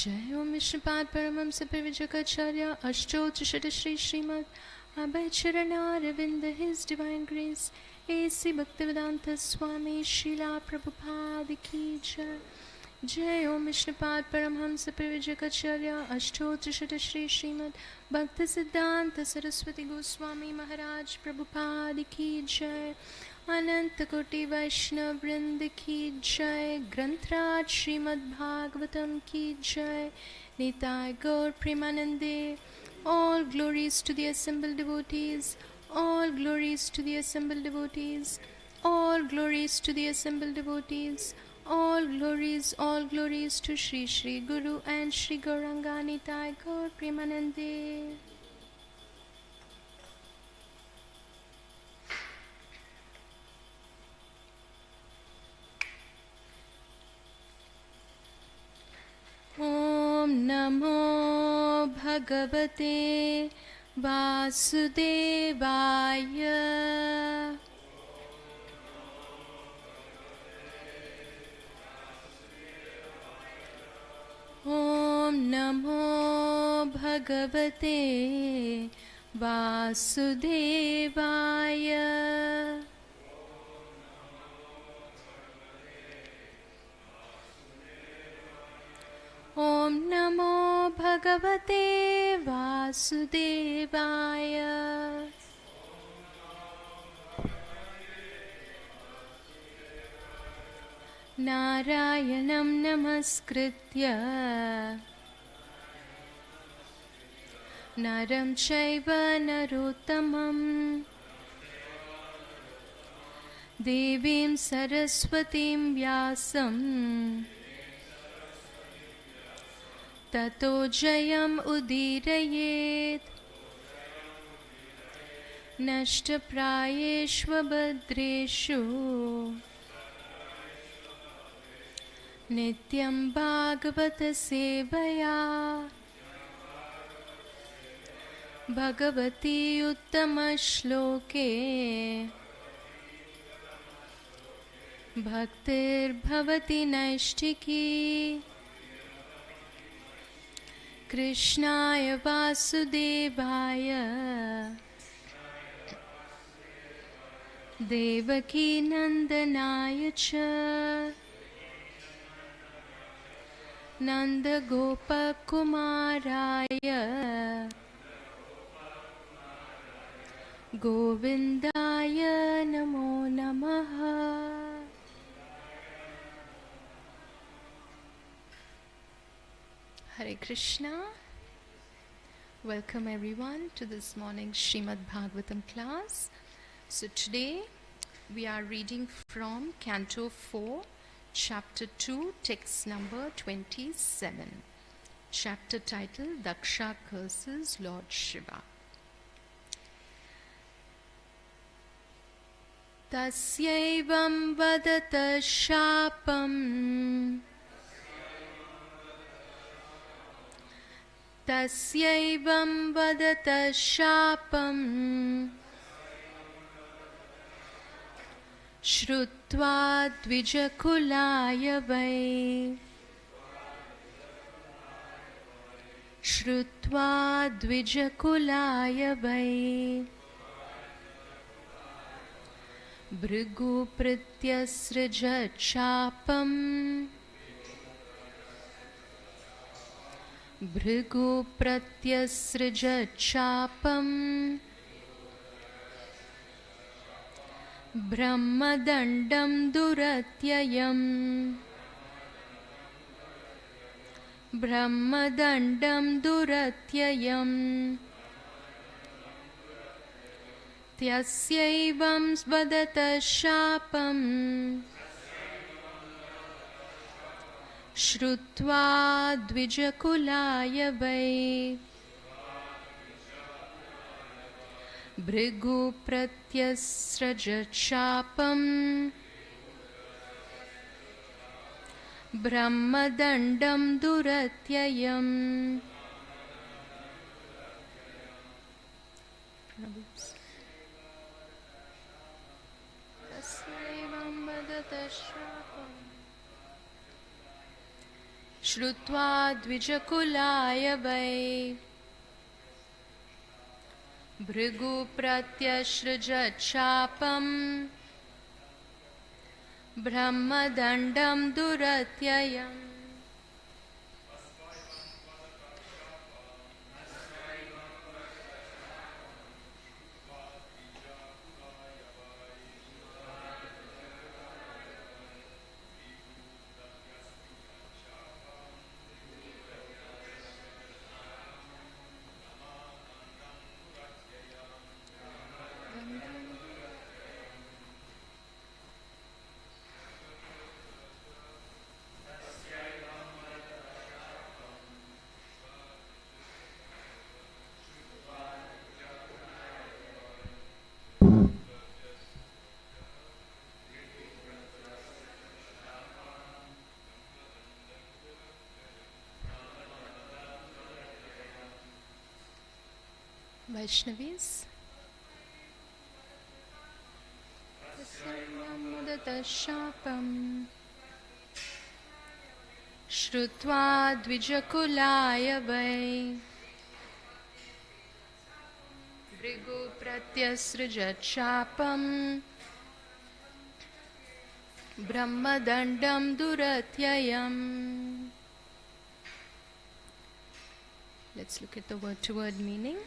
Jai Om Vishnupada Paramahamsa Parivrajakaacharya Ashtottrishatasri Shri Srimad Abhaycharanaravinda His Divine Grace A.C. Bhaktivedanta Swami Srila Prabhupada Ki Jai. Jai Om Vishnupada Paramahamsa Parivrajakaacharya Ashtottrishatasri Srimad Bhaktisiddhanta Saraswati Goswami Maharaj Prabhupada Ki Jai. Ananta Koti Vaishnav Vrinda Ki Jai. Grantraj Srimad Bhagavatam Ki Jai. Nitai Gaur Premanande. All glories to the assembled devotees. All glories to the assembled devotees. All glories to the assembled devotees. All glories to Shri Shri Guru and Shri Gauranga Nitai Gaur Premanande. Om Namo Bhagavate Vasudevaya. Om Namo Bhagavate Vasudevaya. Om Namo Bhagavate Vasudevaya. Narayanam Namaskritya Naram Chaiva Narottamam Devim Saraswatim Vyasam Tato Jayam Udirayet Nashtaprayeshva Bhadreshu Nityam Bhagavata Sevaya Bhagavati Uttama Shloke Bhaktir Bhavati Naishtiki Krishnaya Vasudevaya Devaki Nandanaya Cha Nanda Gopa Kumaraya Govindaya Namo Namaha. Hare Krishna. Welcome everyone to this morning's Srimad Bhagavatam class. So today we are reading from Canto 4, Chapter 2, text number 27. Chapter title, Daksha curses Lord Shiva. Tasyaivam vadata shapam Tasyaivam vadata shapam Shrutva dvijakulaya vai Shrutva dvijakulaya vai Bhrigu pratyasraja chapam Bhrigu pratyasraja chapam Brahmadandam duratyayam Brahmadandam duratyayam Tyasyavam vadata shapam Shrutva dvijakulaya vai Bhrigu pratyasraja chapam Brahmadandam duratyayam. श्रुत्वा द्विजकुलाय वै भृगुप्रत्यसृजच्छापम् ब्रह्मदण्डं दुरत्ययम्. Vaishnavis. Mudatashapam Shrutva Dvijakulaya Vai Bhrigu Pratyasrajachapam Brahmadandam Duratyayam. Let's look at the word-to-word meaning.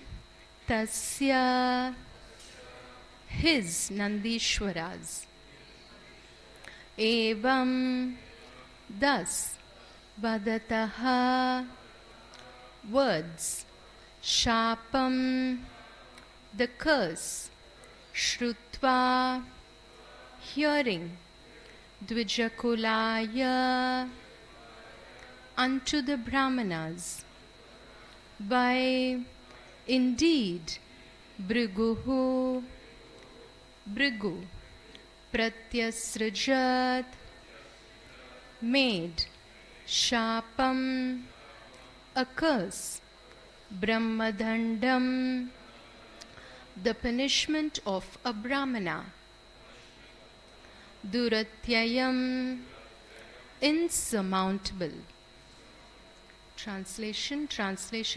Tasya, his, Nandishwara's. Evam, thus, vadataha, words. Shapam, the curse. Shrutva, hearing. Dvijakulaya, unto the Brahmanas. By indeed, Bhrigu, Bhrigu, Pratyasrajat, made, Shapam, a curse, Brahmadandam, the punishment of a Brahmana, Duratyayam, insurmountable. Translation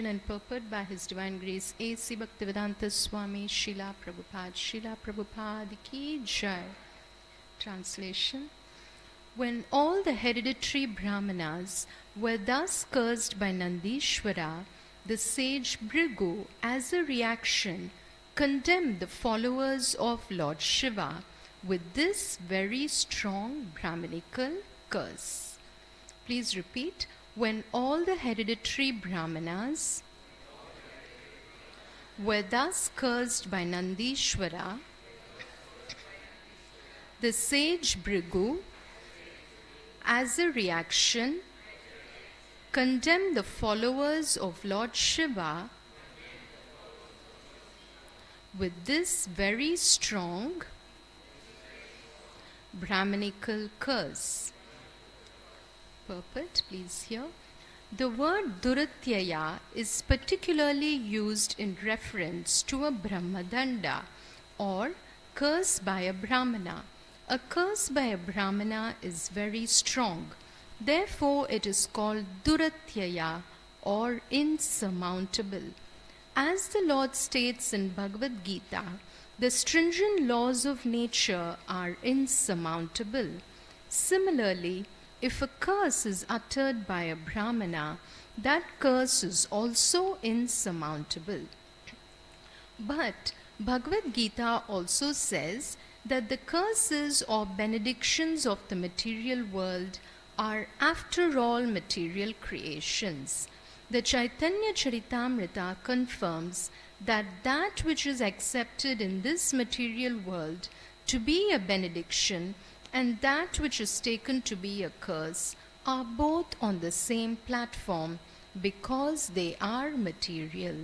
and purport by His Divine Grace A.C. Bhaktivedanta Swami Srila Prabhupada Ki Jai. Translation. When all the hereditary Brahmanas were thus cursed by Nandishvara, the sage Bhrigu, as a reaction, condemned the followers of Lord Shiva with this very strong Brahmanical curse. Please repeat. When all the hereditary Brahmanas were thus cursed by Nandishvara, the sage Bhrigu, as a reaction, condemned the followers of Lord Shiva with this very strong Brahmanical curse. Purport, please hear. The word Duratyaya is particularly used in reference to a Brahmadanda or curse by a Brahmana. A curse by a Brahmana is very strong. Therefore, it is called Duratyaya or insurmountable. As the Lord states in Bhagavad Gita, the stringent laws of nature are insurmountable. Similarly, if a curse is uttered by a Brahmana, that curse is also insurmountable. But Bhagavad Gita also says that the curses or benedictions of the material world are after all material creations. The Chaitanya Charitamrita confirms that that which is accepted in this material world to be a benediction and that which is taken to be a curse are both on the same platform because they are material.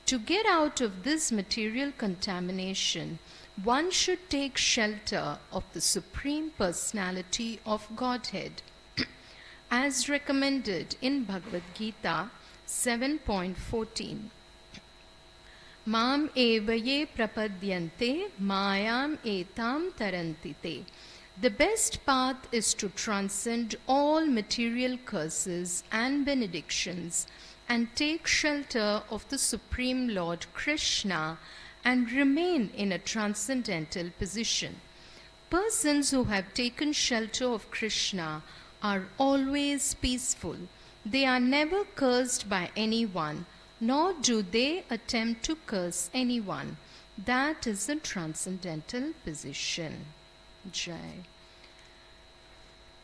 To get out of this material contamination, one should take shelter of the Supreme Personality of Godhead, as recommended in Bhagavad Gita 7.14. Mam eva ye prapadyante mayam etam tarantite. The best path is to transcend all material curses and benedictions and take shelter of the Supreme Lord Krishna and remain in a transcendental position. Persons who have taken shelter of Krishna are always peaceful. They are never cursed by anyone, nor do they attempt to curse anyone. That is a transcendental position. Jai.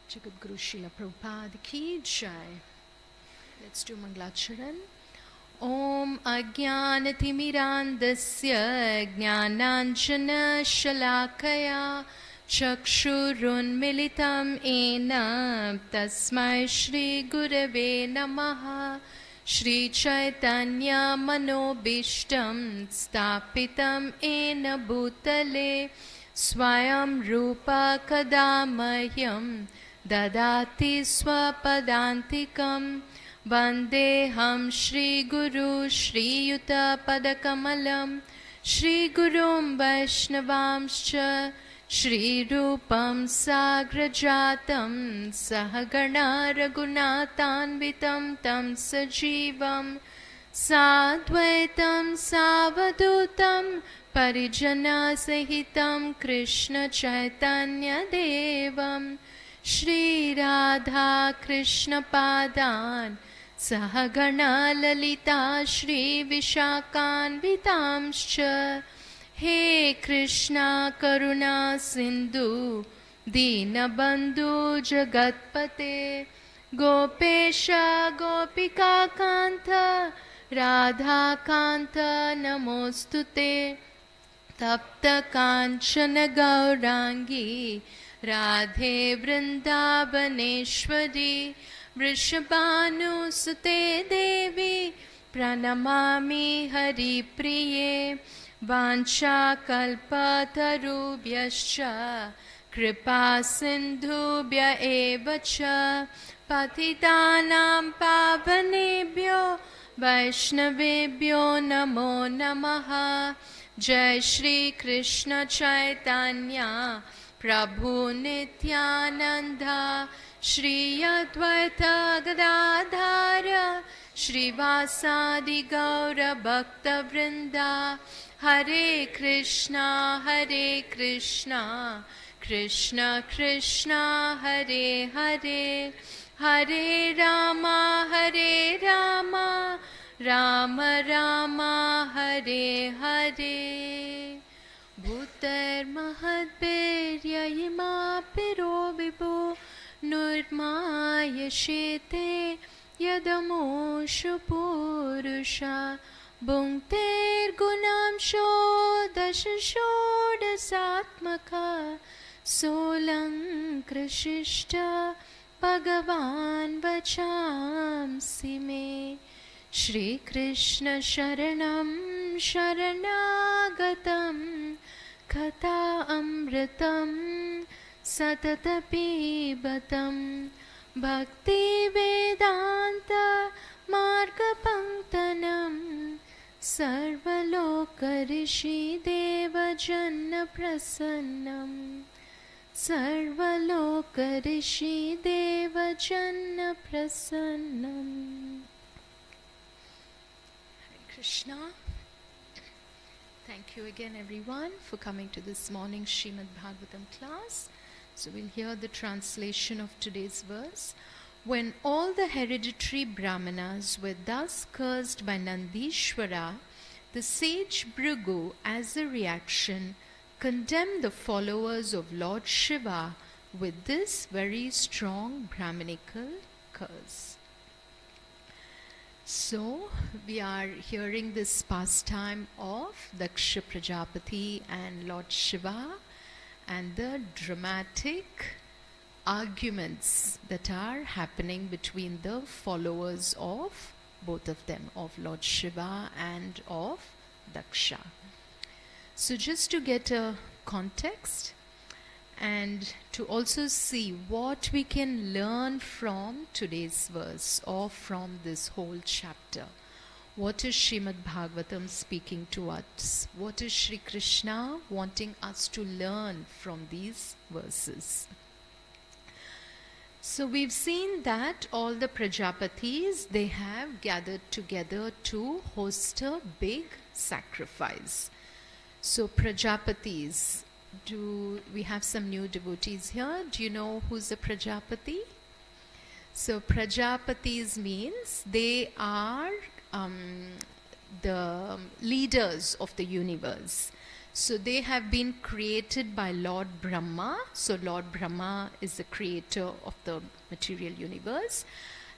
Jagat Guru Srila Prabhupada ki Jai. Let's do Mangalacharan. Om Ajnanathimirantasya Jnananjana Shalakaya Chakshurunmilitam Ena Tasmai Shri Gurave Namaha. Shri Chaitanya Manobishtam Stapitam Ena Bhutale Swayam Rupa Kadamahyam Dadati Swapadantikam Vandeham Shri Guru Shri Yuta Padakamalam Shri Gurum Vaishnavamscha Shri Rupam Sagrajatam Sahagana Raghunathanvitam Tam Sajivam Sadvaitam Savadutam Parijana Sahitam Krishna Chaitanya Devam Shri Radha Krishna Padan Sahagana Lalita Shri Vishakan Vitamscha He Krishna Karuna Sindhu Dinabandhu Jagatpate Gopesha Gopika Kanta Radha Kanta Namostute Tapta Kanchana Gaurangi Radhe Vrindavaneshwari Vrishabhanu Sute Devi Pranamami Hari Priye Vancha Kalpatarubhyascha Kripa Sindhubhya Evacha Patitanam Pavanebhyo Vaishnavebhyo Namo Namaha. Jai Shri Krishna Chaitanya Prabhu Nityananda Shri Advaita Gadadhara Shri Vasadi Gaura Bhakta Vrinda. Hare Krishna Krishna Krishna Hare Hare Hare Rama Rama Rama Hare Hare. Bhutar Mahadbirya Yima Piro Vibhu Nurmaya Shete Yadamosha Purusha Bhunkter Gunam Shodasatmaka Solang Krishishta Bhagavan Vachamsi Me. Shri Krishna Sharanam Sharanagatam Katha Amritam Satata Pibatam Bhakti Vedanta Marga Panktanam Sarvaloka Rishi Deva Janna Prasannam Sarvaloka Rishi Deva Janna Prasannam. Krishna. Thank you again everyone for coming to this morning's Srimad Bhagavatam class. So we'll hear the translation of today's verse. When all the hereditary Brahmanas were thus cursed by Nandishvara, the sage Bhrigu, as a reaction, condemned the followers of Lord Shiva with this very strong Brahminical curse. So, we are hearing this pastime of Daksha Prajapati and Lord Shiva and the dramatic arguments that are happening between the followers of both of them, of Lord Shiva and of Daksha. So, just to get a context and to also see what we can learn from today's verse or from this whole chapter. What is Srimad Bhagavatam speaking to us? What is Sri Krishna wanting us to learn from these verses? So we've seen that all the Prajapatis, they have gathered together to host a big sacrifice. So Prajapatis, do we have some new devotees here? Do you know who's a Prajapati? So Prajapatis means they are the leaders of the universe. So they have been created by Lord Brahma. So Lord Brahma is the creator of the material universe.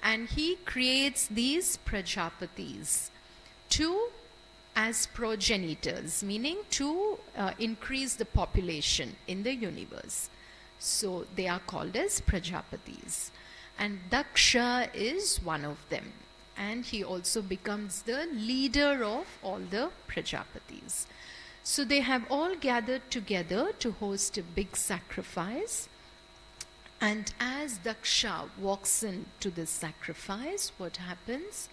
And he creates these Prajapatis as progenitors, meaning to increase the population in the universe. So they are called as Prajapatis. And Daksha is one of them. And he also becomes the leader of all the Prajapatis. So they have all gathered together to host a big sacrifice. And as Daksha walks into this sacrifice, what happens?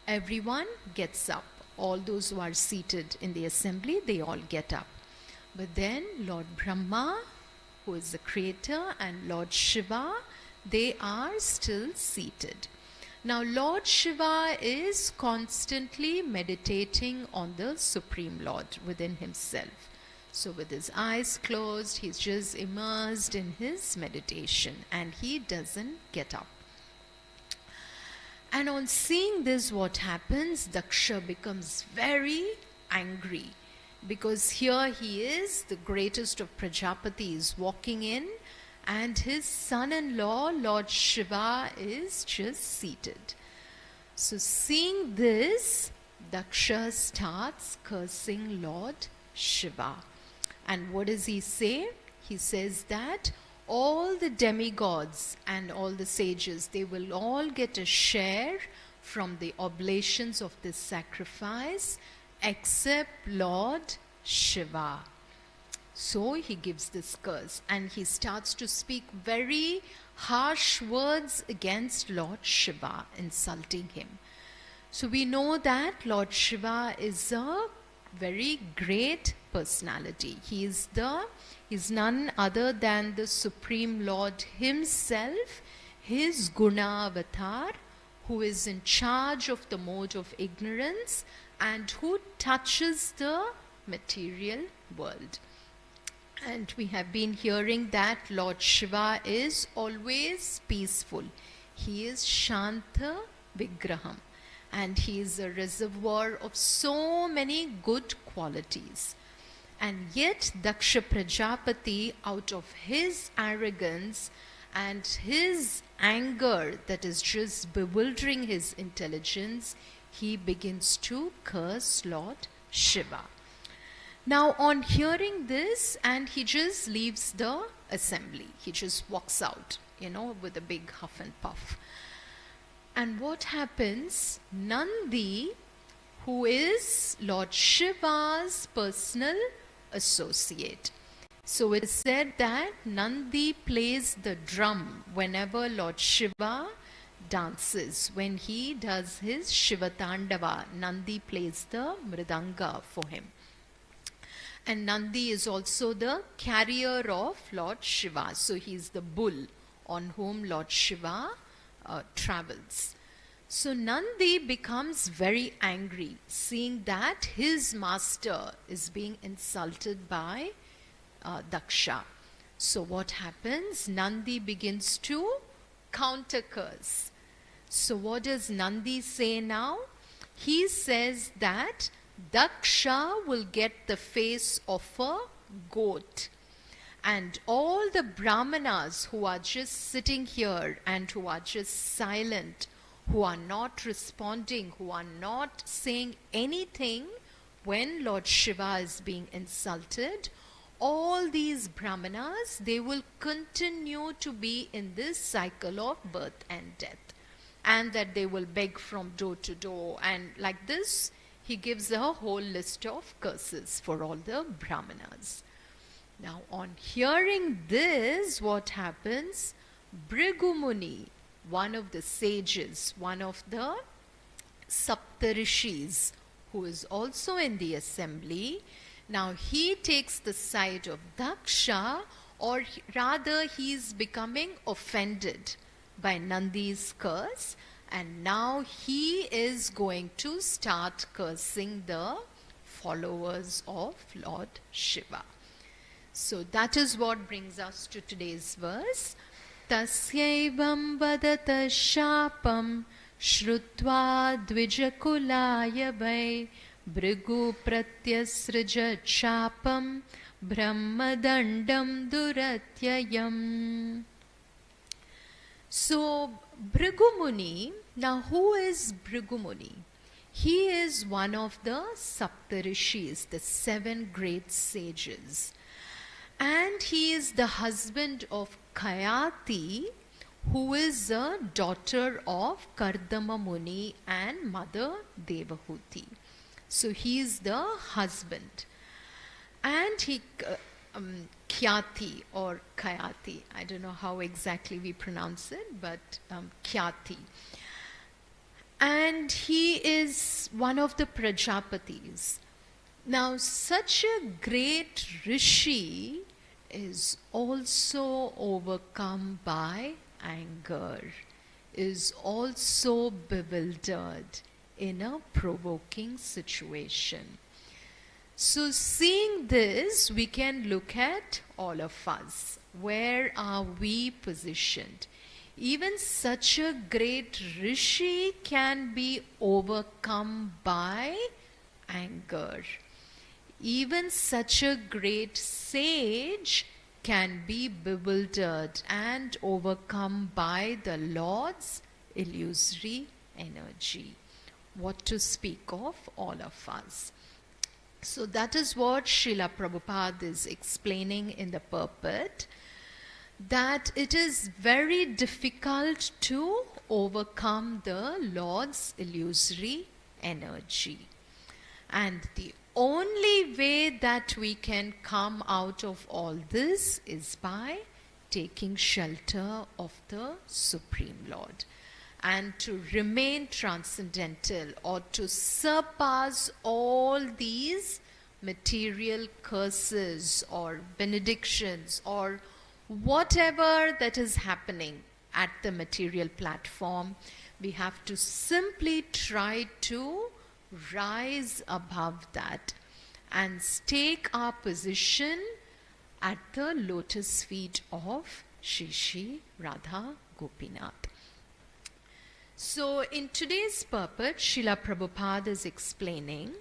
Everyone gets up. All those who are seated in the assembly, they all get up. But then Lord Brahma, who is the creator, and Lord Shiva, they are still seated. Now Lord Shiva is constantly meditating on the Supreme Lord within himself. So with his eyes closed, he's just immersed in his meditation and he doesn't get up. And on seeing this, what happens? Daksha becomes very angry because here he is, the greatest of Prajapatis, walking in, and his son-in-law, Lord Shiva, is just seated. So seeing this, Daksha starts cursing Lord Shiva. And what does he say? He says that all the demigods and all the sages, they will all get a share from the oblations of this sacrifice except Lord Shiva. So he gives this curse and he starts to speak very harsh words against Lord Shiva, insulting him. So we know that Lord Shiva is a very great personality. He is none other than the Supreme Lord himself, his Guna avatar, who is in charge of the mode of ignorance and who touches the material world. And we have been hearing that Lord Shiva is always peaceful. He is Shanta Vigraham. And he is a reservoir of so many good qualities. And yet Daksha Prajapati, out of his arrogance and his anger that is just bewildering his intelligence, he begins to curse Lord Shiva. Now on hearing this, and he just leaves the assembly. He just walks out, with a big huff and puff. And what happens? Nandi, who is Lord Shiva's personal associate. So it is said that Nandi plays the drum whenever Lord Shiva dances. When he does his Shiva Tandava, Nandi plays the mridanga for him. And Nandi is also the carrier of Lord Shiva. So he is the bull on whom Lord Shiva travels. So Nandi becomes very angry, seeing that his master is being insulted by Daksha. So what happens? Nandi begins to counter-curse. So what does Nandi say now? He says that Daksha will get the face of a goat. And all the Brahmanas who are just sitting here and who are just silent, who are not responding, who are not saying anything when Lord Shiva is being insulted, all these Brahmanas, they will continue to be in this cycle of birth and death. And that they will beg from door to door. And like this, he gives a whole list of curses for all the Brahmanas. Now on hearing this, what happens? Bhrigu Muni, one of the sages, one of the Saptarishis, who is also in the assembly. Now he takes the side of Daksha, or rather he is becoming offended by Nandi's curse, and now he is going to start cursing the followers of Lord Shiva. So that is what brings us to today's verse. Tasyaivam vadata shapam shrutva dvijakulaya vai Bhrigu pratyasrija chapam brahmadandam duratyayam. So Bhrigu Muni, now who is Bhrigu Muni? He is one of the Saptarishis, the 7 great sages. And he is the husband of Kayati, who is a daughter of Kardama Muni and mother Devahuti. So he is the husband. And he, Khyati or Kayati, I don't know how exactly we pronounce it, but Khyati. And he is one of the Prajapatis. Now, such a great rishi is also overcome by anger, is also bewildered in a provoking situation. So seeing this, we can look at all of us. Where are we positioned? Even such a great rishi can be overcome by anger. Even such a great sage can be bewildered and overcome by the Lord's illusory energy. What to speak of all of us. So that is what Srila Prabhupada is explaining in the purport, that it is very difficult to overcome the Lord's illusory energy. And the only way that we can come out of all this is by taking shelter of the Supreme Lord, and to remain transcendental, or to surpass all these material curses or benedictions or whatever that is happening at the material platform. We have to simply try to rise above that and take our position at the lotus feet of Shri Shri Radha Gopinath. So in today's purport, Srila Prabhupada is explaining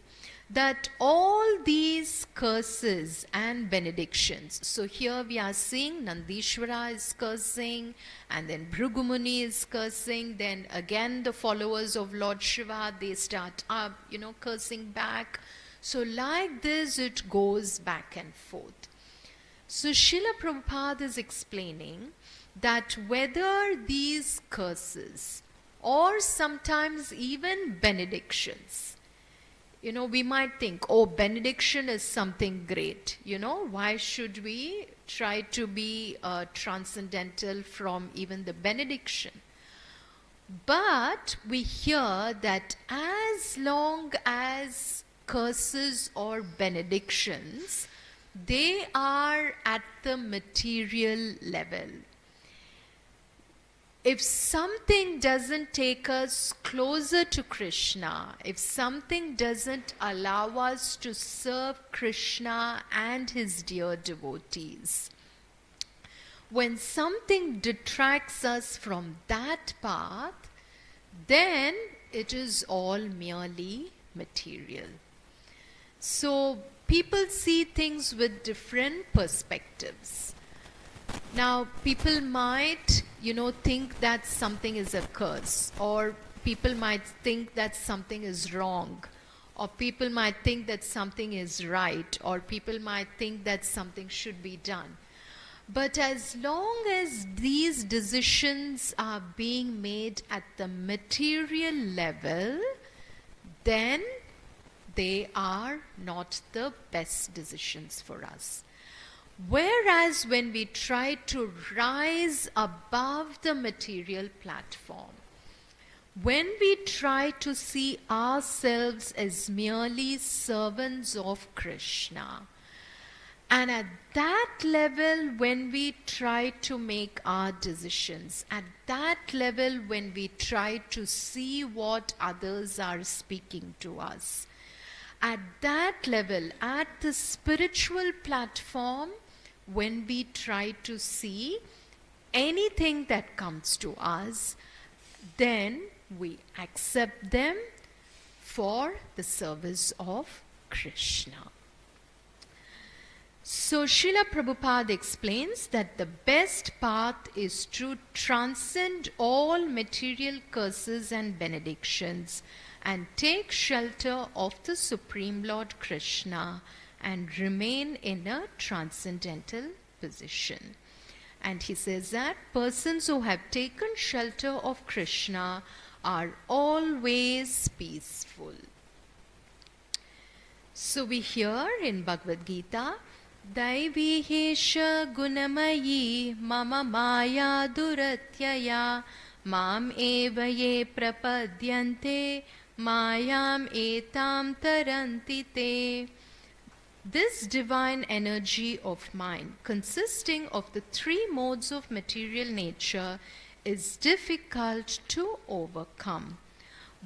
that all these curses and benedictions, so here we are seeing Nandishvara is cursing, and then Bhrigu Muni is cursing, then again the followers of Lord Shiva, they start up, cursing back. So like this it goes back and forth. So Srila Prabhupada is explaining that whether these curses or sometimes even benedictions, we might think, oh, benediction is something great. Why should we try to be transcendental from even the benediction? But we hear that as long as curses or benedictions, they are at the material level. If something doesn't take us closer to Krishna, if something doesn't allow us to serve Krishna and his dear devotees, when something detracts us from that path, then it is all merely material. So people see things with different perspectives. Now, people might, think that something is a curse, or people might think that something is wrong, or people might think that something is right, or people might think that something should be done. But as long as these decisions are being made at the material level, then they are not the best decisions for us. Whereas when we try to rise above the material platform, when we try to see ourselves as merely servants of Krishna. And at that level, when we try to make our decisions, at that level, when we try to see what others are speaking to us, at that level, at the spiritual platform, when we try to see anything that comes to us, then we accept them for the service of Krishna. So Srila Prabhupada explains that the best path is to transcend all material curses and benedictions and take shelter of the Supreme Lord Krishna and remain in a transcendental position. And he says that persons who have taken shelter of Krishna are always peaceful. So we hear in Bhagavad Gita, Daivihesha gunamayi mama maya duratyaya mam eva ye prapadyante mayam etam taranti te. This divine energy of mine, consisting of the three modes of material nature, is difficult to overcome.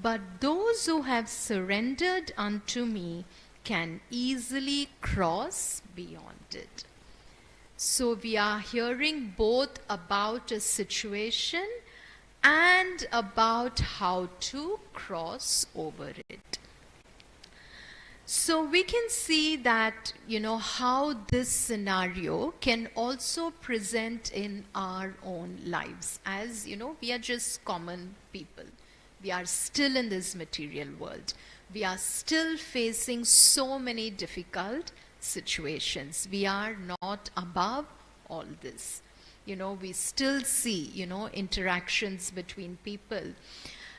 But those who have surrendered unto me can easily cross beyond it. So we are hearing both about a situation and about how to cross over it. So we can see that, how this scenario can also present in our own lives. As, we are just common people. We are still in this material world. We are still facing so many difficult situations. We are not above all this. We still see, interactions between people.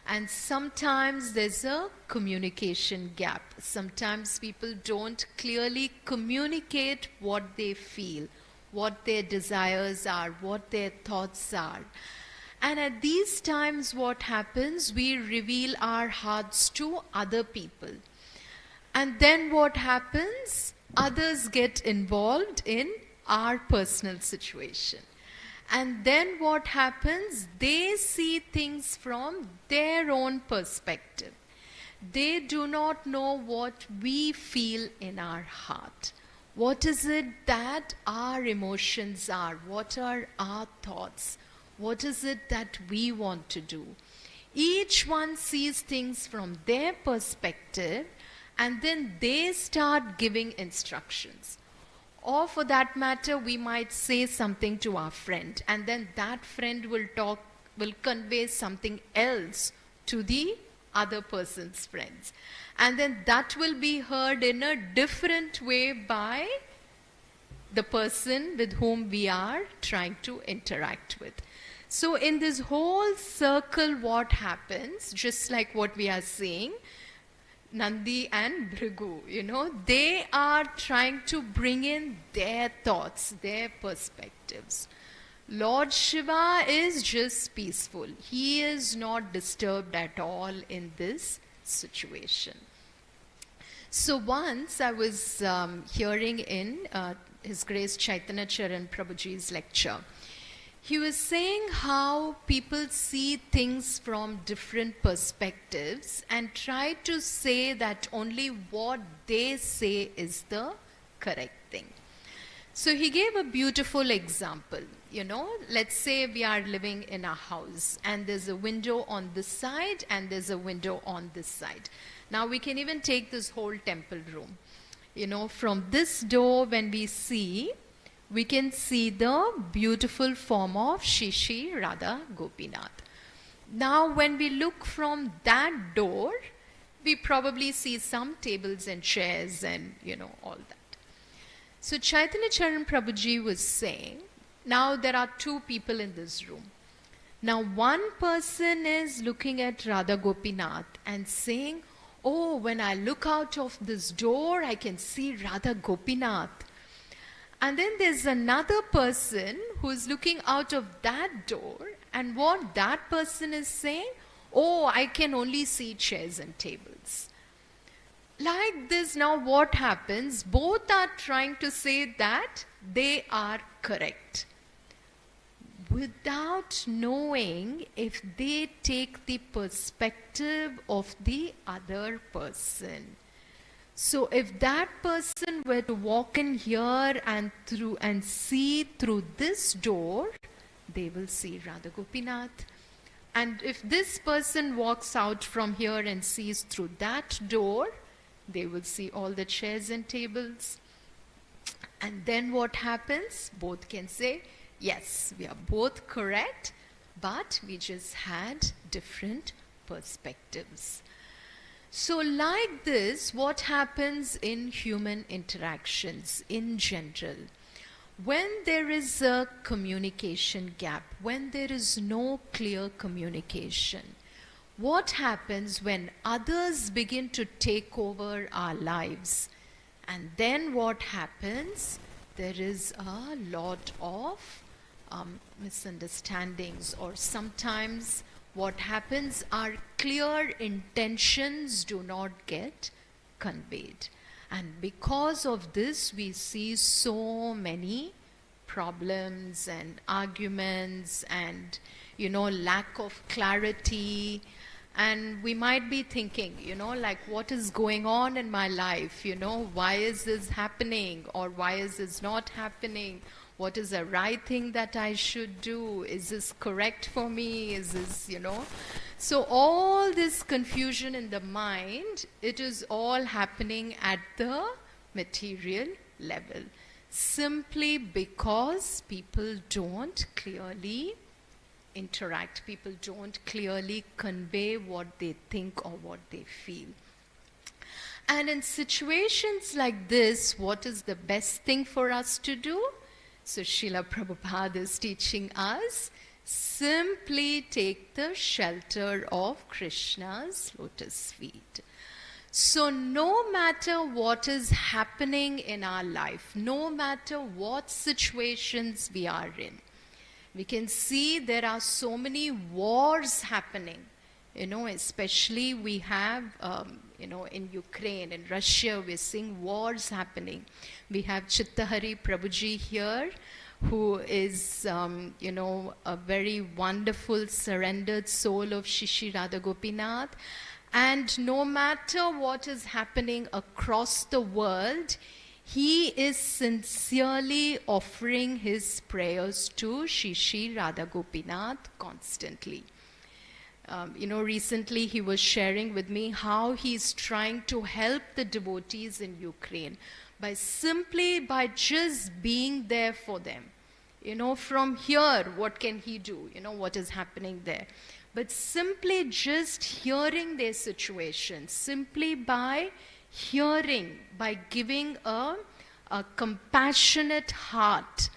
And sometimes there's a communication gap. Sometimes people don't clearly communicate what they feel, what their desires are, what their thoughts are. And at these times what happens, we reveal our hearts to other people. And then what happens? Others get involved in our personal situation. And then what happens? They see things from their own perspective. They do not know what we feel in our heart. What is it that our emotions are? What are our thoughts? What is it that we want to do? Each one sees things from their perspective, and then they start giving instructions. Or for that matter, we might say something to our friend, and then that friend will convey something else to the other person's friends. And then that will be heard in a different way by the person with whom we are trying to interact with. So in this whole circle, what happens, just like what we are saying, Nandi and Bhrigu, they are trying to bring in their thoughts, their perspectives. Lord Shiva is just peaceful. He is not disturbed at all in this situation. So once I was hearing in His Grace Chaitanya Charan Prabhuji's lecture, he was saying how people see things from different perspectives and try to say that only what they say is the correct thing. So he gave a beautiful example. Let's say we are living in a house and there's a window on this side and there's a window on this side. Now we can even take this whole temple room. From this door when we can see the beautiful form of Shishi Radha Gopinath. Now when we look from that door, we probably see some tables and chairs and all that. So Chaitanya Charan Prabhuji was saying, now there are two people in this room. Now one person is looking at Radha Gopinath and saying, oh, when I look out of this door, I can see Radha Gopinath. And then there's another person who's looking out of that door, and what that person is saying, Oh, I can only see chairs and tables. Like this, now what happens? Both are trying to say that they are correct, without knowing if they take the perspective of the other person. So if that person were to walk in here and see through this door, they will see Radha Gopinath. And if this person walks out from here and sees through that door, they will see all the chairs and tables. And then what happens? Both can say, yes, we are both correct, but we just had different perspectives. So like this, what happens in human interactions in general? When there is a communication gap, when there is no clear communication, what happens when others begin to take over our lives? And then what happens? There is a lot of misunderstandings, or sometimes what happens, our clear intentions do not get conveyed. And because of this, we see so many problems and arguments and, lack of clarity. And we might be thinking, like, what is going on in my life? Why is this happening? Or why is this not happening? What is the right thing that I should do? Is this correct for me? Is this, So all this confusion in the mind, it is all happening at the material level. Simply because people don't clearly interact. People don't clearly convey what they think or what they feel. And in situations like this, what is the best thing for us to do? So Srila Prabhupada is teaching us, simply take the shelter of Krishna's lotus feet. So no matter what is happening in our life, no matter what situations we are in, we can see there are so many wars happening. Especially we have, in Ukraine, in Russia, we're seeing wars happening. We have Chittahari Prabhuji here, who is, a very wonderful, surrendered soul of Shishi Radha Gopinath. And no matter what is happening across the world, he is sincerely offering his prayers to Shishi Radha Gopinath constantly. Recently he was sharing with me how he's trying to help the devotees in Ukraine by just being there for them. From here, what can he do? What is happening there? But simply just hearing their situation, simply by hearing, by giving a compassionate heart,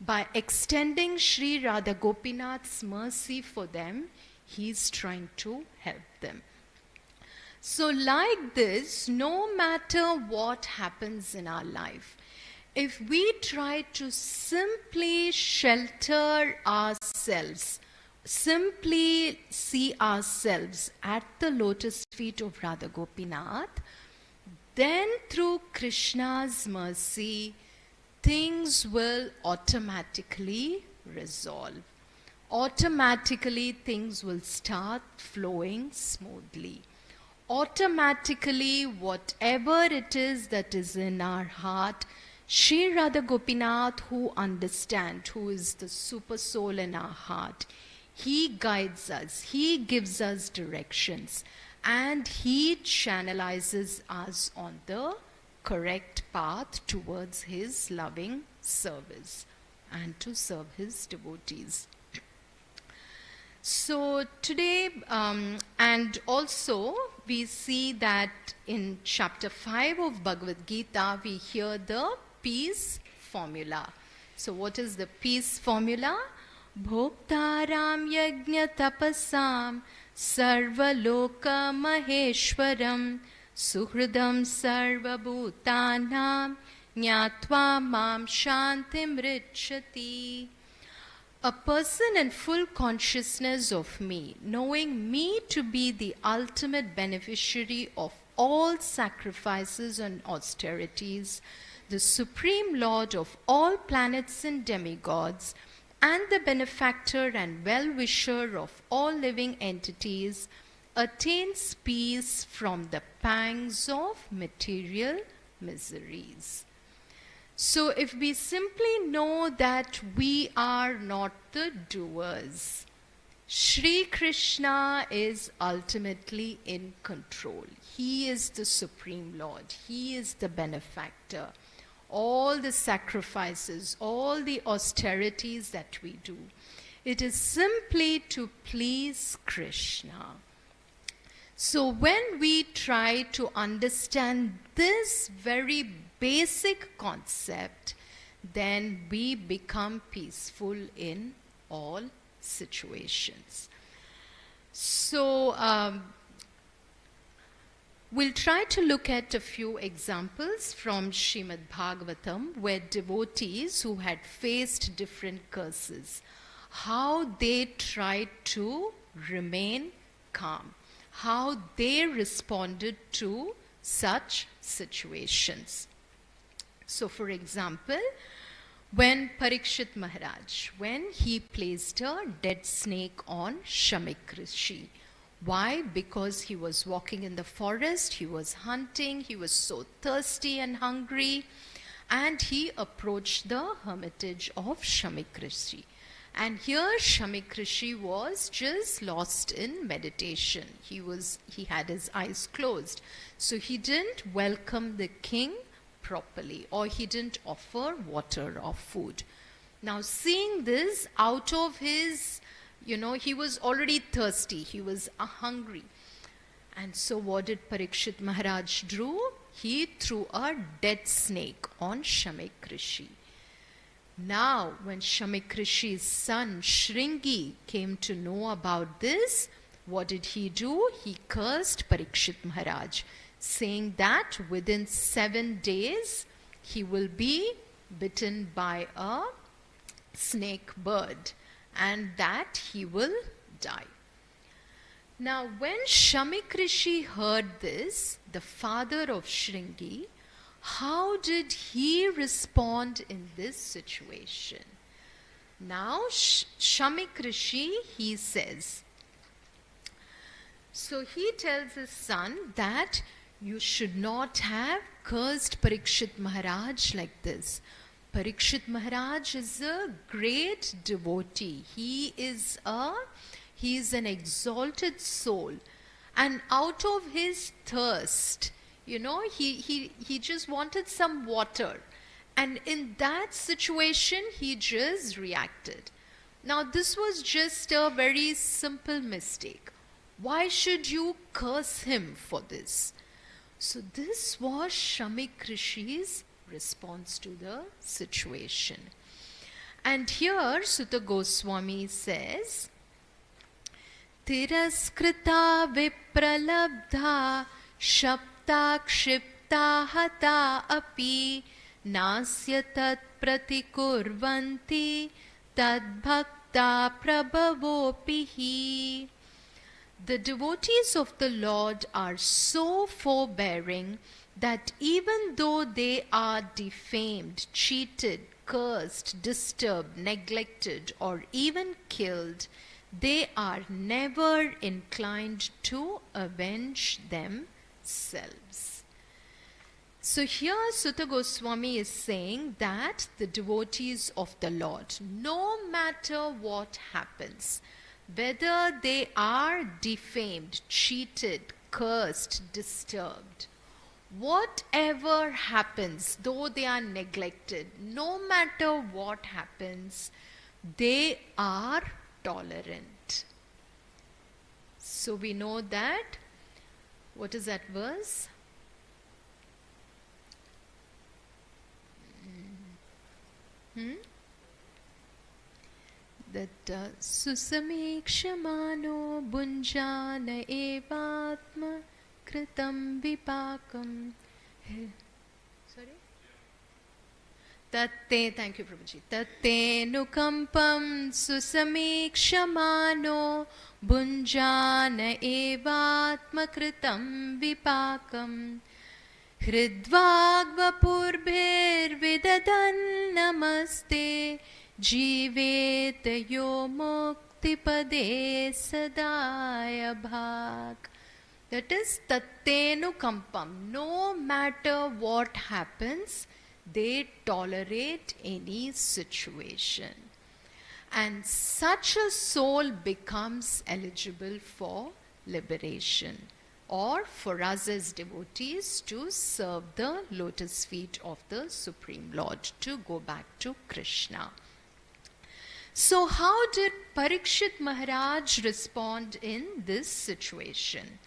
by extending Sri Radha Gopinath's mercy for them, he's trying to help them. So like this, no matter what happens in our life, if we try to simply shelter ourselves, simply see ourselves at the lotus feet of Radha Gopinath, then through Krishna's mercy, things will automatically resolve. Automatically things will start flowing smoothly. Automatically, whatever it is that is in our heart, Sri Radha Gopinath, who understands, who is the super soul in our heart, he guides us, he gives us directions, and he channelizes us on the correct path towards his loving service and to serve his devotees. So today, and also we see that in chapter 5 of Bhagavad Gita, we hear the peace formula. So what is the peace formula? Bhoktaram yajna tapasam sarvaloka maheshwaram suhridam sarvabhutanam nyatva mam shantim richati. A person in full consciousness of me, knowing me to be the ultimate beneficiary of all sacrifices and austerities, the supreme lord of all planets and demigods, and the benefactor and well-wisher of all living entities, attains peace from the pangs of material miseries. So if we simply know that we are not the doers, Shri Krishna is ultimately in control. He is the Supreme Lord. He is the benefactor. All the sacrifices, all the austerities that we do, it is simply to please Krishna. So when we try to understand this very basic concept, then we become peaceful in all situations. So we'll try to look at a few examples from Srimad Bhagavatam, where devotees who had faced different curses, how they tried to remain calm, how they responded to such situations. So for example, when Parikshit Maharaj, when he placed a dead snake on Shamik Rishi. Why? Because he was walking in the forest, he was hunting, he was so thirsty and hungry, and he approached the hermitage of Shamik Rishi. And here Shamik Rishi was just lost in meditation. He had his eyes closed. So he didn't welcome the king properly, or he didn't offer water or food. Now seeing this, out of his, he was already thirsty, he was hungry. And so what did Parikshit Maharaj do? He threw a dead snake on Shamik Rishi. Now when Shamik Rishi's son Shringi came to know about this, what did he do? He cursed Parikshit Maharaj, saying that within 7 days he will be bitten by a snake bird and that he will die. Now when Shamik Rishi heard this, the father of Shringi, how did he respond in this situation? Now Shamik Rishi, he says, so he tells his son that you should not have cursed Parikshit Maharaj like this. Parikshit Maharaj is a great devotee. He is an exalted soul. And out of his thirst, he just wanted some water. And in that situation, he just reacted. Now, this was just a very simple mistake. Why should you curse him for this? So this was Shamik Rishi's response to the situation. And here Sutta Goswami says, Tiraskrita vipralabdha shapta kshipta hata api nasya tat pratikurvanti tad bhakta prabhavopihi. The devotees of the Lord are so forbearing that even though they are defamed, cheated, cursed, disturbed, neglected, or even killed, they are never inclined to avenge themselves. So here Sutta Goswami is saying that the devotees of the Lord, no matter what happens, whether they are defamed, cheated, cursed, disturbed, whatever happens, though they are neglected, no matter what happens, they are tolerant. So we know that, what is that verse? That susamekshmano bunjana evatma kritam vipakam. Sorry? Tatte, thank you Prabhuji. Tatte nukampam susamikshmano bunjana evatmakritam vipakam hridvagvapurbhir namaste jivet yo muktipade sadaya bhag. That is tattenu kampam. No matter what happens, they tolerate any situation. And such a soul becomes eligible for liberation, or for us as devotees to serve the lotus feet of the Supreme Lord, to go back to Krishna. So how did Parikshit Maharaj respond in this situation?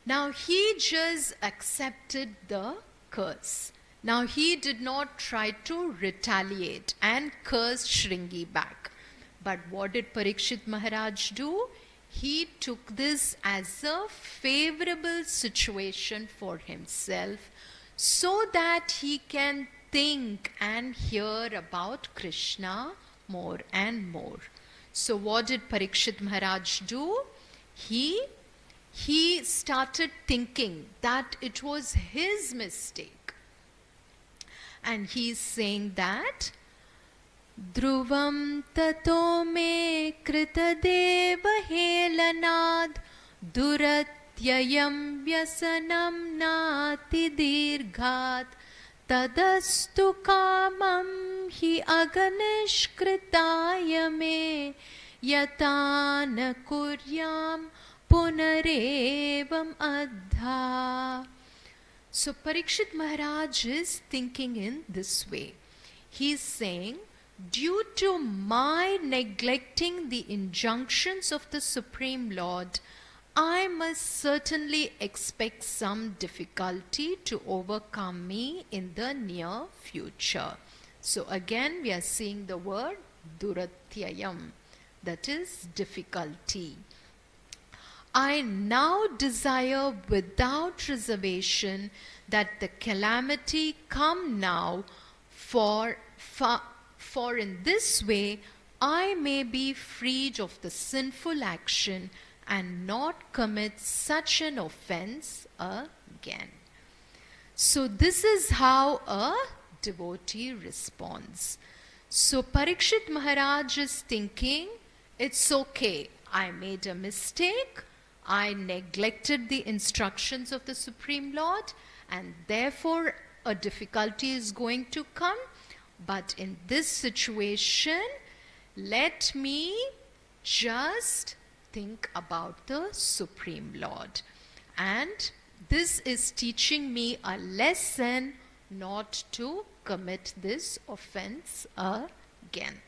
Now he just accepted the curse. Now he did not try to retaliate and curse Shringi back. But what did Parikshit Maharaj do? He took this as a favorable situation for himself so that he can think and hear about Krishna more and more. So what did Parikshit Maharaj do? He started thinking that it was his mistake. And he's saying that Dhruvam tato me kritadeva helanad duratyayam vyasanam nati dirghat tadastu kamam hi aganishkritaya me yatana kuryam punarevam adha. So Parikshit Maharaj is thinking in this way. He is saying, due to my neglecting the injunctions of the Supreme Lord, I must certainly expect some difficulty to overcome me in the near future. So again we are seeing the word duratyayam, that is difficulty. I now desire without reservation that the calamity come now, for in this way I may be freed of the sinful action and not commit such an offense again. So this is how a devotee responds. So Parikshit Maharaj is thinking, it's okay, I made a mistake, I neglected the instructions of the Supreme Lord, and therefore a difficulty is going to come. But in this situation, let me just think about the Supreme Lord. And this is teaching me a lesson not to commit this offense again.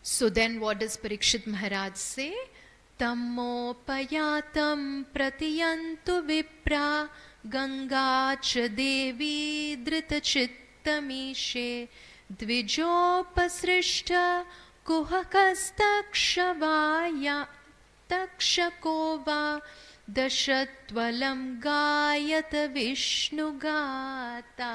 So then what does Parikshit Maharaj say? Tammopayatam pratiyantu vipra ganga cha devi dritachitamishe dvijopasrishta kuhakastakshvaya takshakova dashatvalam gayata vishnugata.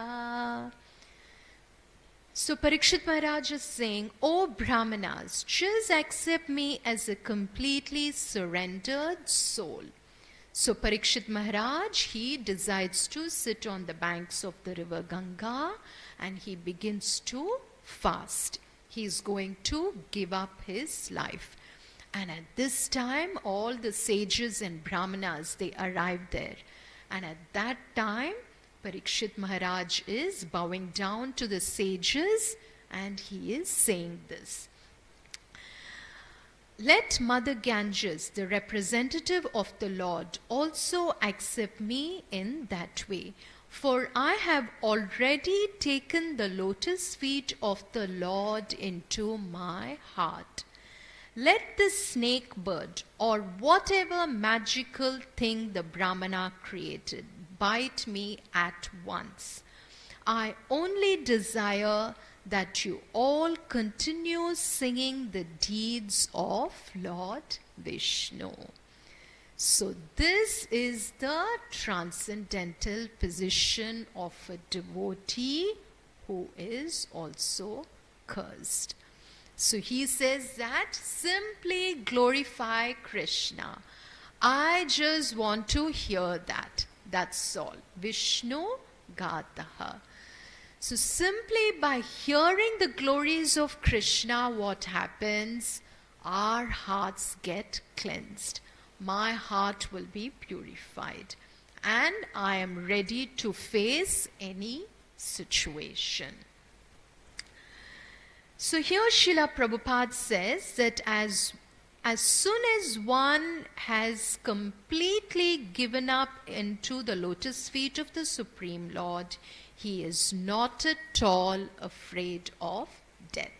So Parikshit Maharaj is saying, O Brahmanas, just accept me as a completely surrendered soul. So Parikshit Maharaj, he decides to sit on the banks of the river Ganga and he begins to fast. He is going to give up his life. And at this time, all the sages and Brahmanas, they arrived there. And at that time, Parikshit Maharaj is bowing down to the sages and he is saying this. Let Mother Ganges, the representative of the Lord, also accept me in that way. For I have already taken the lotus feet of the Lord into my heart. Let the snake bird or whatever magical thing the Brahmana created bite me at once. I only desire that you all continue singing the deeds of Lord Vishnu. So this is the transcendental position of a devotee who is also cursed. So he says that simply glorify Krishna. I just want to hear that. That's all. Vishnu Gataha. So simply by hearing the glories of Krishna, what happens? Our hearts get cleansed. My heart will be purified. And I am ready to face any situation. So here Srila Prabhupada says that as soon as one has completely given up into the lotus feet of the Supreme Lord, he is not at all afraid of death.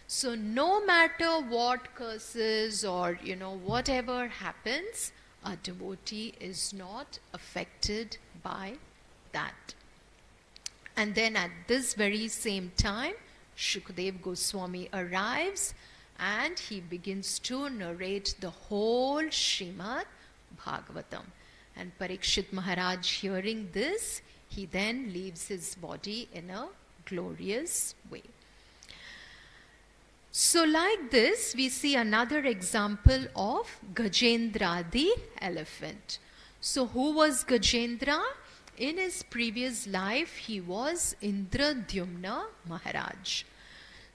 So no matter what curses or whatever happens, a devotee is not affected by that. And then at this very same time, Shukadeva Goswami arrives and he begins to narrate the whole Srimad Bhagavatam. And Parikshit Maharaj, hearing this, he then leaves his body in a glorious way. So like this, we see another example of Gajendra the elephant. So who was Gajendra? In his previous life, he was Indradyumna Maharaj.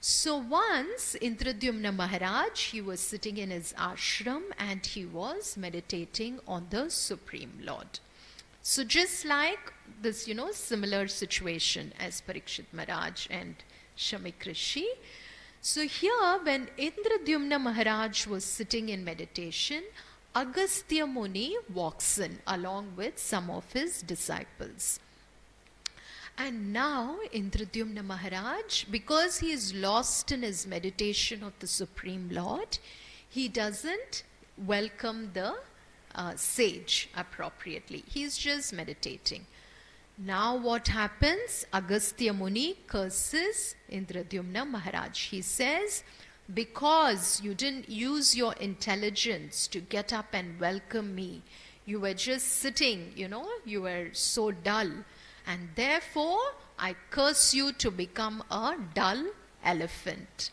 So once Indradyumna Maharaj, he was sitting in his ashram and he was meditating on the Supreme Lord. So just like this, similar situation as Parikshit Maharaj and Shamik Rishi. So here when Indradyumna Maharaj was sitting in meditation, Agastya Muni walks in along with some of his disciples. And now Indradyumna Maharaj, because he is lost in his meditation of the Supreme Lord, he doesn't welcome the sage appropriately. He's just meditating. Now what happens? Agastya Muni curses Indradyumna Maharaj. He says, because you didn't use your intelligence to get up and welcome me, you were just sitting, you were so dull. And therefore, I curse you to become a dull elephant.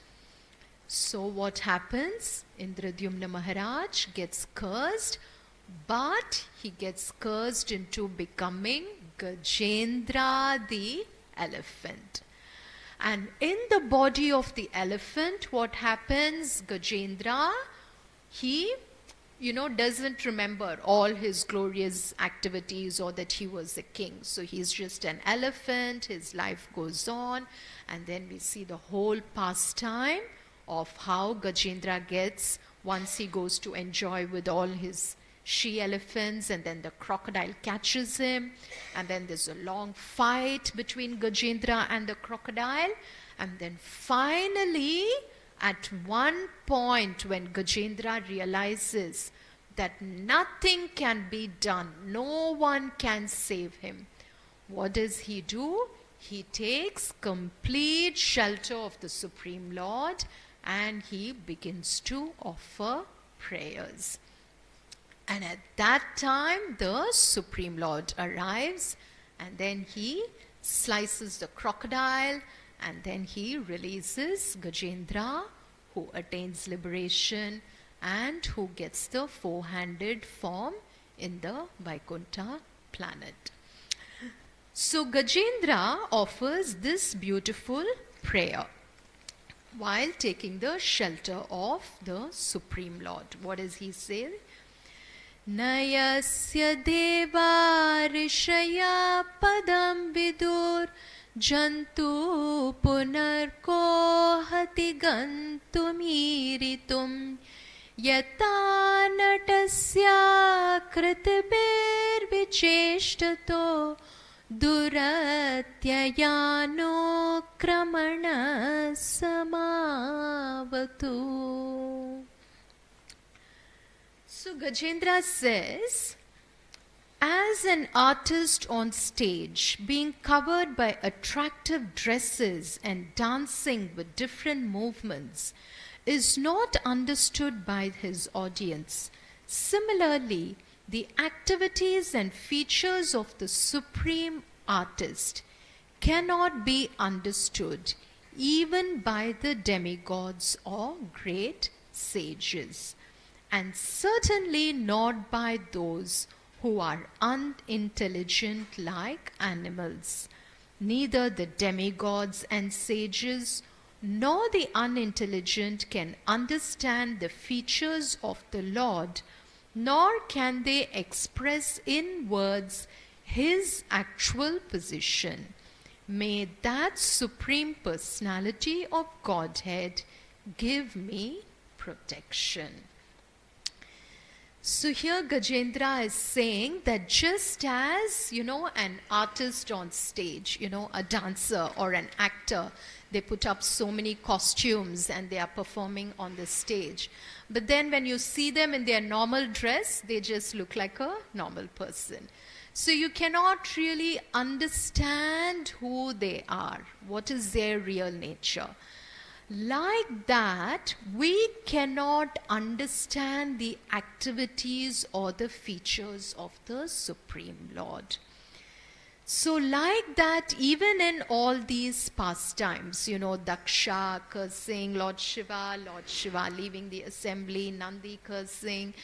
So what happens? Indradyumna Maharaj gets cursed, but he gets cursed into becoming Gajendra the elephant. And in the body of the elephant, what happens? Gajendra, he doesn't remember all his glorious activities or that he was a king. So he's just an elephant, his life goes on, and then we see the whole pastime of how Gajendra gets, once he goes to enjoy with all his she-elephants, and then the crocodile catches him, and then there's a long fight between Gajendra and the crocodile, and then finally, at one point when Gajendra realizes that nothing can be done, no one can save him, what does he do? He takes complete shelter of the Supreme Lord and he begins to offer prayers. And at that time, the Supreme Lord arrives and then he slices the crocodile and then he releases Gajendra, who attains liberation and who gets the four-handed form in the Vaikuntha planet. So Gajendra offers this beautiful prayer while taking the shelter of the Supreme Lord. What does he say? Nayasya deva rishaya padam vidur jantu punarko hati gantumiritum yata natasya kritibir vicheshtato duratyayano kramana samavatu. So Gajendra says, as an artist on stage, being covered by attractive dresses and dancing with different movements is not understood by his audience, similarly, the activities and features of the supreme artist cannot be understood even by the demigods or great sages, and certainly not by those who are unintelligent like animals. Neither the demigods and sages nor the unintelligent can understand the features of the Lord, nor can they express in words his actual position. May that Supreme Personality of Godhead give me protection. So here Gajendra is saying that just as, an artist on stage, a dancer or an actor, they put up so many costumes and they are performing on the stage. But then when you see them in their normal dress, they just look like a normal person. So you cannot really understand who they are, what is their real nature. Like that, we cannot understand the activities or the features of the Supreme Lord. So like that, even in all these pastimes, Daksha cursing Lord Shiva leaving the assembly, Nandi cursing,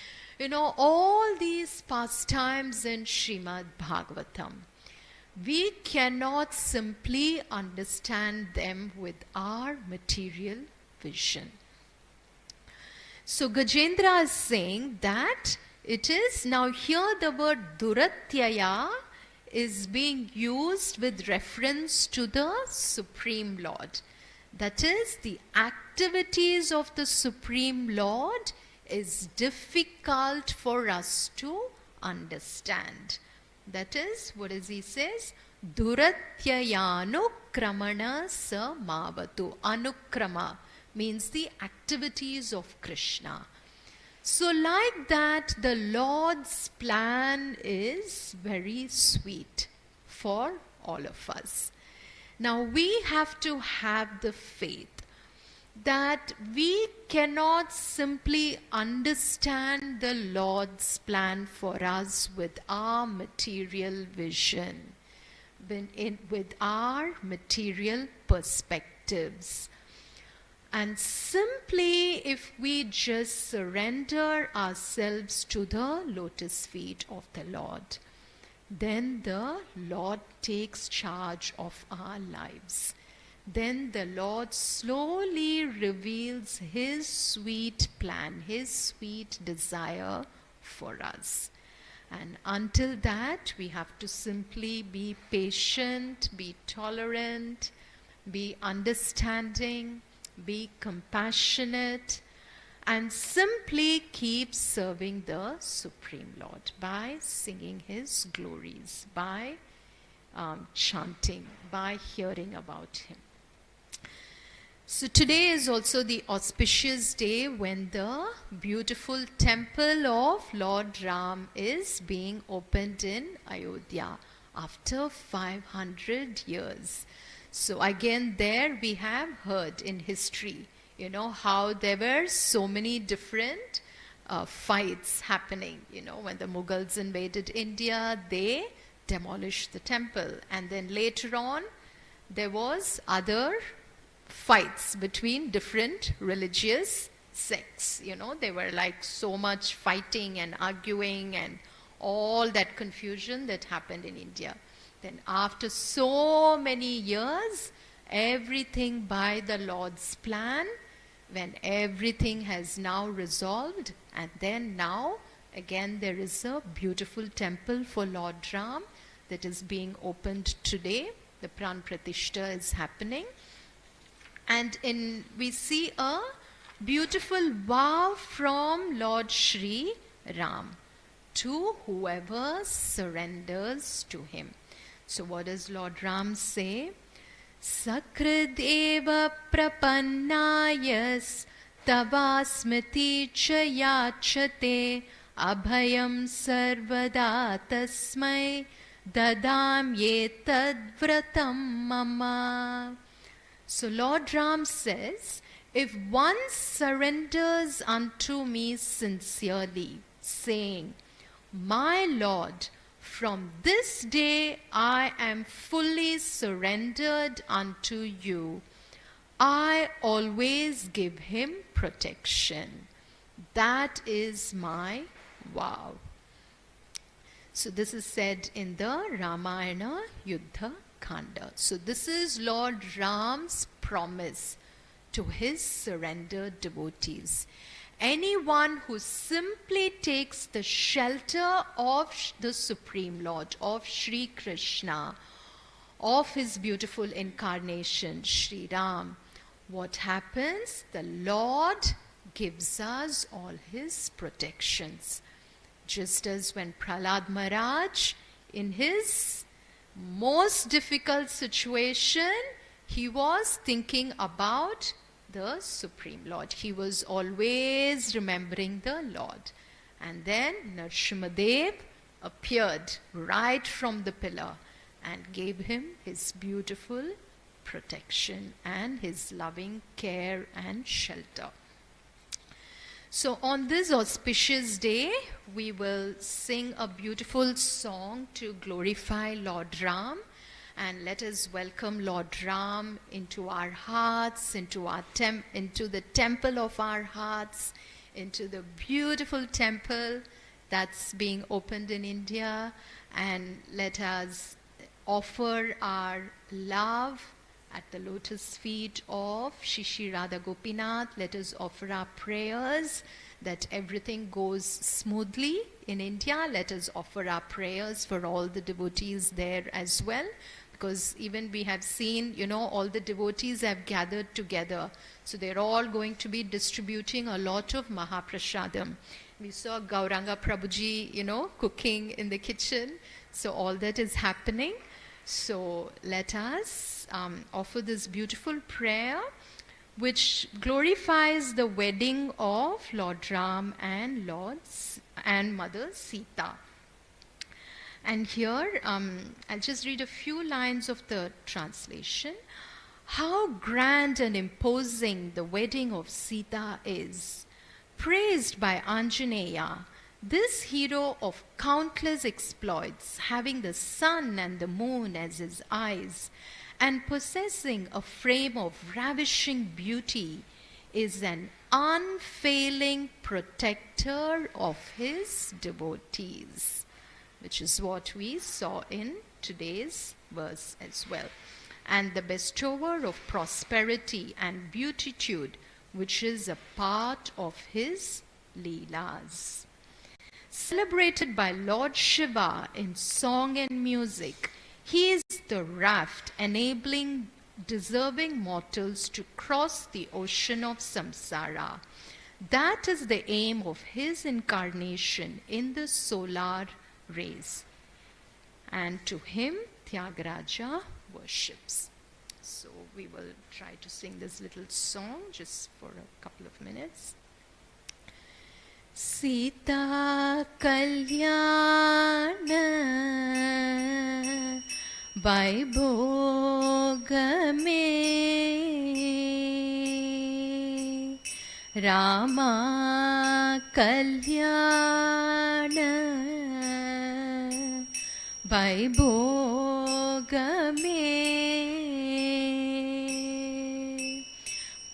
all these pastimes in Srimad Bhagavatam, we cannot simply understand them with our material vision. So Gajendra is saying that it is, now here the word Duratyaya is being used with reference to the Supreme Lord. That is, the activities of the Supreme Lord is difficult for us to understand. That is, what is he says? Duratyayanu-kramana samavatu. Anukrama means the activities of Krishna. So like that, the Lord's plan is very sweet for all of us. Now we have to have the faith that we cannot simply understand the Lord's plan for us with our material vision, with our material perspectives. And simply if we just surrender ourselves to the lotus feet of the Lord, then the Lord takes charge of our lives. Then the Lord slowly reveals his sweet plan, his sweet desire for us. And until that, we have to simply be patient, be tolerant, be understanding, be compassionate, and simply keep serving the Supreme Lord by singing his glories, by chanting, by hearing about him. So today is also the auspicious day when the beautiful temple of Lord Ram is being opened in Ayodhya after 500 years. So again, there we have heard in history, how there were so many different fights happening. When the Mughals invaded India, they demolished the temple. And then later on, there was other fights between different religious sects. They were like so much fighting and arguing and all that confusion that happened in India. Then after so many years, everything by the Lord's plan, when everything has now resolved, and then now again there is a beautiful temple for Lord Ram that is being opened today. The Pran Pratishta is happening. And we see a beautiful vow from Lord Shri Ram to whoever surrenders to him. So what does Lord Ram say? Sakrideva prapannayas tavasmiti chayachate abhayam sarvada tasmai dadam yetadvratam mama. So Lord Ram says, if one surrenders unto me sincerely, saying, my Lord, From this day I am fully surrendered unto you. I always give him protection. That is my vow. So this is said in the Ramayana Yuddha Kanda. So this is Lord Ram's promise to his surrendered devotees. Anyone who simply takes the shelter of the Supreme Lord, of Sri Krishna, of his beautiful incarnation, Sri Ram, what happens? The Lord gives us all his protections. Just as when Prahlad Maharaj, in his most difficult situation, he was thinking about the Supreme Lord. He was always remembering the Lord. And then Narsimhadev appeared right from the pillar and gave him his beautiful protection and his loving care and shelter. So on this auspicious day, we will sing a beautiful song to glorify Lord Ram. And let us welcome Lord Ram into our hearts, into the temple of our hearts, into the beautiful temple that's being opened in India. And let us offer our love at the lotus feet of Shishi Radha Gopinath. Let us offer our prayers that everything goes smoothly in India. Let us offer our prayers for all the devotees there as well. Because even we have seen, all the devotees have gathered together. So they're all going to be distributing a lot of Mahaprasadam. We saw Gauranga Prabhuji, cooking in the kitchen. So all that is happening. So let us offer this beautiful prayer which glorifies the wedding of Lord Ram and Mother Sita. And here, I'll just read a few lines of the translation. How grand and imposing the wedding of Sita is, praised by Anjaneya, this hero of countless exploits, having the sun and the moon as his eyes, and possessing a frame of ravishing beauty, is an unfailing protector of his devotees, which is what we saw in today's verse as well. And the bestower of prosperity and beatitude, which is a part of his Leelas. Celebrated by Lord Shiva in song and music, he is the raft enabling deserving mortals to cross the ocean of samsara. That is the aim of his incarnation in the solar rays. And to him, Tyagaraja worships. So we will try to sing this little song just for a couple of minutes. Sita Kalyana Vaibhogame Rama Kalyana Vaibhogame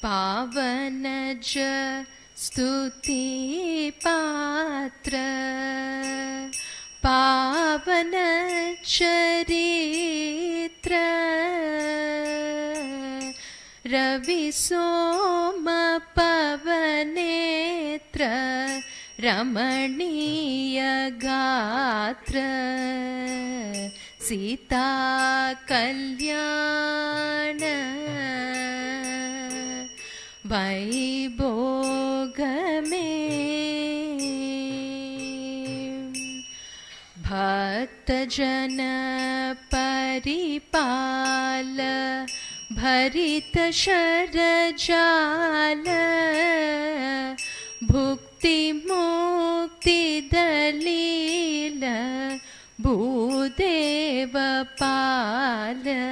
Pavanaja Stuti Patra Pavana Charitra Ravi Soma Pavanetra Ramaniya Gatra Sita Kalyana Vaibhogame Bhaktajana Paripala Bharita Sharajala Bhukti Mukti Dalila Bhudeva Pala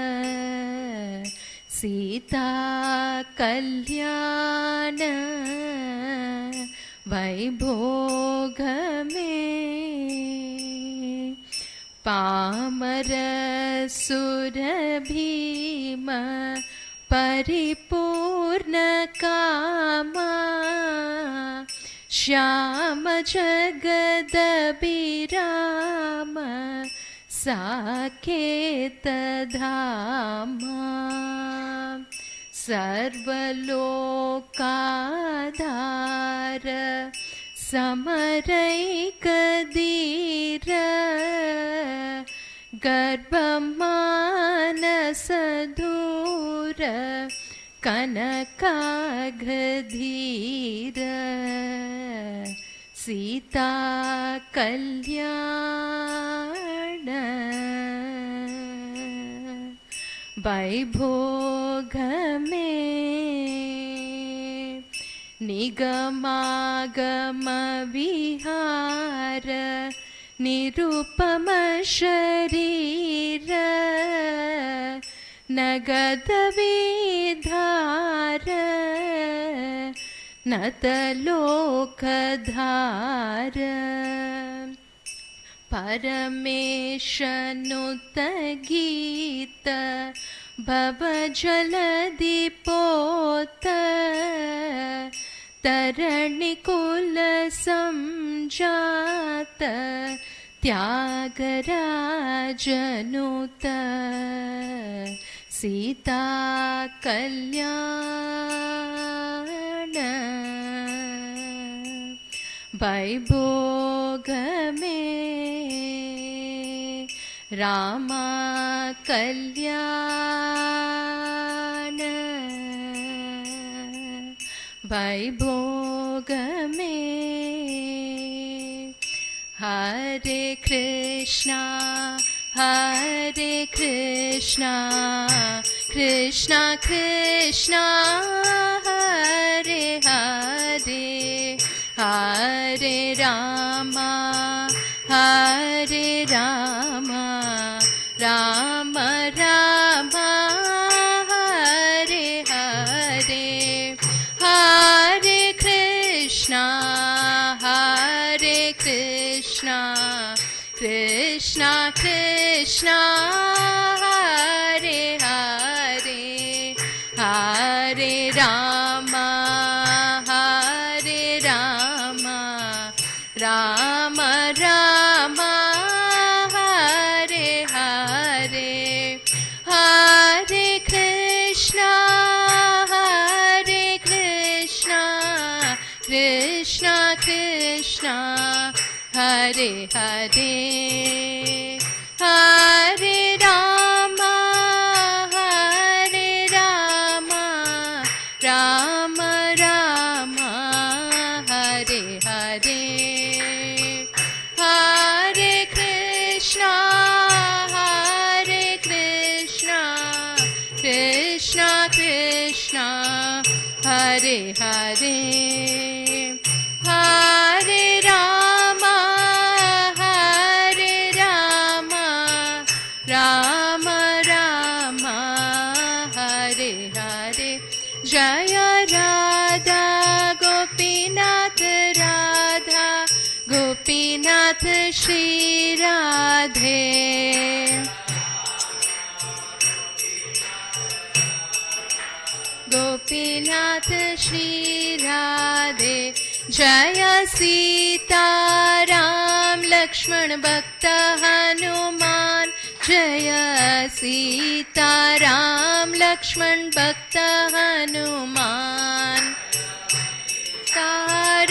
Sita Kalyana Vaibhogame पामर सुर भीम परिपूर्ण कामा श्याम जगदभिराम साकेत धामा सर्वलोकाधार समरैकधीर गर्भमानसधूर कनकाघधीर सीता कल्याण वैभोग में निगमागम विहार निरुपम शरीर नगद विधार नतलोकधार परमेशनुत गीत भव जलधिपोत तरणिकुल संजात त्यागराजनुत सीता कल्याण वैभोग में रामा कल्याण वैभोग में हरे कृष्णा कृष्णा कृष्णा हरे हरे हरे रामा राम राम हरे हरे हरे कृष्णा कृष्णा कृष्णा हरे हरे हरे राम राम राम हरे हरे हरे कृष्णा कृष्णा कृष्णा हरे हरे हरे राम राम राम हरे हरे हरे कृष्णा कृष्णा कृष्णा हरे हरे हरे राम राम राम हरे हरे जय राधा गोपीनाथ राधा गोपीनाथ श्री राधे गोपीनाथ श्री राधे जय सीता राम लक्ष्मण भक्त हनुमान जय सीता राम लक्ष्मण भक्त हनुमान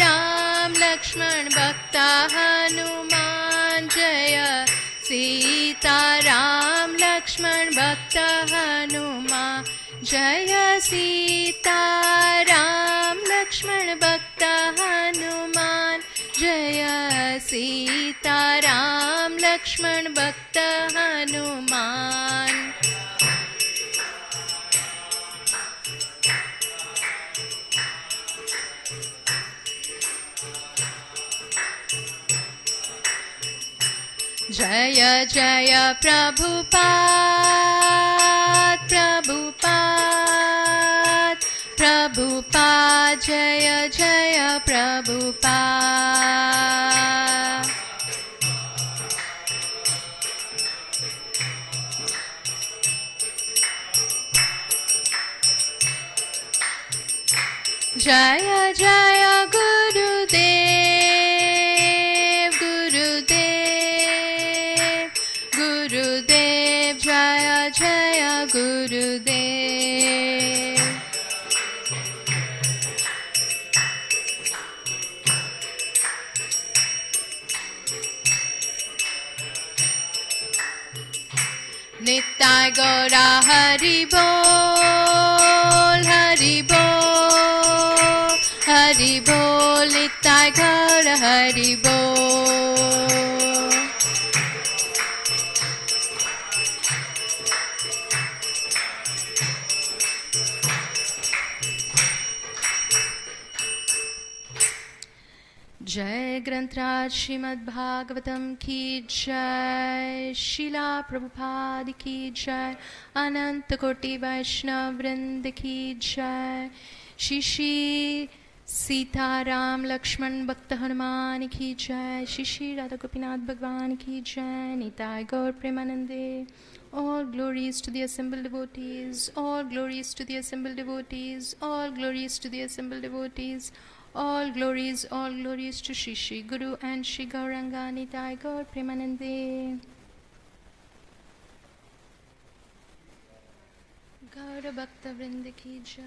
राम लक्ष्मण भक्त हनुमान जय सीता राम लक्ष्मण भक्त हनुमान जय सीता राम लक्ष्मण भक्त हनुमान जय सीता राम लक्ष्मण भक्त हनुमान जय जय प्रभुपाद प्रभुपाद प्रभुपाद जय जय Prabhupada Jaya Jaya Gurudev, Gurudev, Gurudev, Jaya Jaya Gurudev. Nittai Gaura Hari Bol, Hari Bol, Hari Bol, Nittai Gaura Hari Bol. जय ग्रंथराज श्रीमद् भागवतम की जय, शिला प्रभुपाद की जय, अनंत कोटि वैष्णव वृंद की जय, श्री श्री सीताराम लक्ष्मण भक्त हनुमान की जय, श्री श्री राधा गोपीनाथ भगवान की जय, निताय गौर प्रेमानंदे. All glories to the assembled devotees, all glories to the assembled devotees, all glories to the assembled devotees. All glories to Shri Shri Guru and Shri Gauranga Nitai Gaur Premanande. Gaura Bhakta Vrinda ki jai.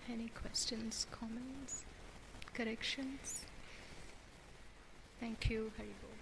Any questions, comments, corrections? Thank you, Hari Bol.